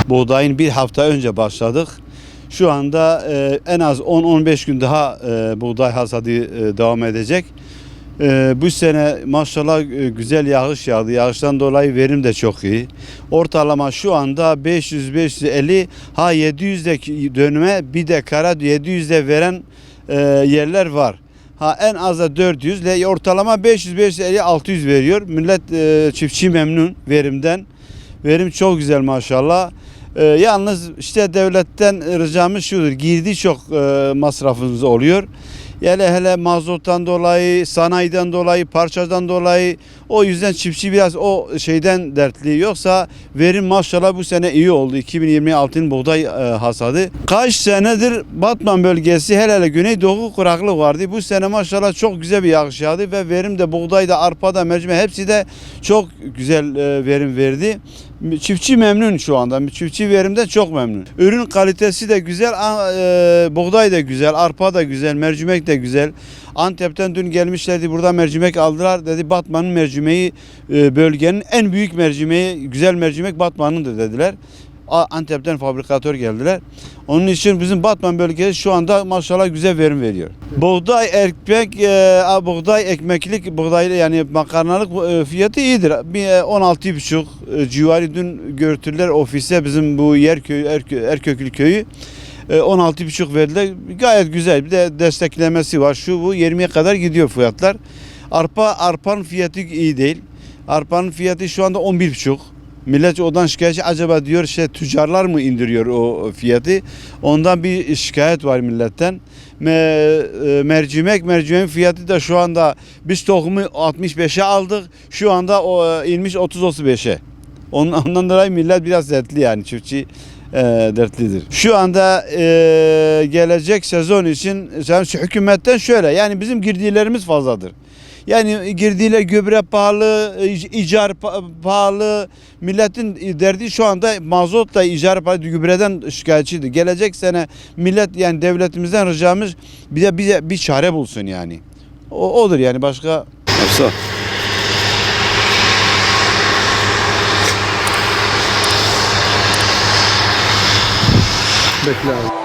Buğdayın bir hafta önce başladık. Şu anda en az 10-15 gün daha buğday hasadı devam edecek. Bu sene maşallah güzel yağış yağdı. Yağıştan dolayı verim de çok iyi. Ortalama şu anda 500-550 700'de dönüme bir dekara 700'de veren yerler var. En az da 400 ile ortalama 500-550-600 veriyor. Millet çiftçi memnun verimden. Verim çok güzel maşallah. Yalnız işte devletten ricamız şudur. Girdi çok masrafımız oluyor. Yani hele mazottan dolayı, sanayiden dolayı, parçadan dolayı o yüzden çiftçi biraz o şeyden dertli. Yoksa verim maşallah bu sene iyi oldu. 2026'nın buğday hasadı. Kaç senedir Batman bölgesi hele Güneydoğu kuraklık vardı. Bu sene maşallah çok güzel bir yağış yağdı ve verim de buğdayda, arpada, mercimek hepsi de çok güzel verim verdi. Çiftçi memnun şu anda. Çiftçi verimden çok memnun. Ürün kalitesi de güzel, buğday da güzel, arpa da güzel, mercimek de güzel. Antep'ten dün gelmişlerdi, burada mercimek aldılar. Dedi Batman'ın mercimeği bölgenin en büyük mercimeği, güzel mercimek Batman'ındır dediler. Antep'ten fabrikatör geldiler. Onun için bizim Batman bölgesi şu anda maşallah güzel verim veriyor. Buğday ekmek, buğday ekmeklik, buğday yani makarnalık fiyatı iyidir. 16,5 civarı dün götürdüler ofise bizim bu Erköklü köyü. 16,5 verdiler. Gayet güzel. Bir de desteklemesi var. Şu bu 20'ye kadar gidiyor fiyatlar. Arpanın fiyatı iyi değil. Arpanın fiyatı şu anda 11,5. Millet odan şikayetçi, acaba diyor tüccarlar mı indiriyor o fiyatı? Ondan bir şikayet var milletten. Mercimeğin fiyatı da şu anda biz tohumu 65'e aldık. Şu anda inmiş 30-35'e. Ondan dolayı millet biraz dertli yani çiftçi dertlidir. Şu anda gelecek sezon için hükümetten şöyle yani bizim girdilerimiz fazladır. Yani girdiğiyle gübre pahalı, icar pahalı. Milletin derdi şu anda mazotla icar pahalı, gübreden şikayetçiydi. Gelecek sene millet yani devletimizden ricamız bize bir çare bulsun yani. Odur yani başka. Yoksa. Bekle abi.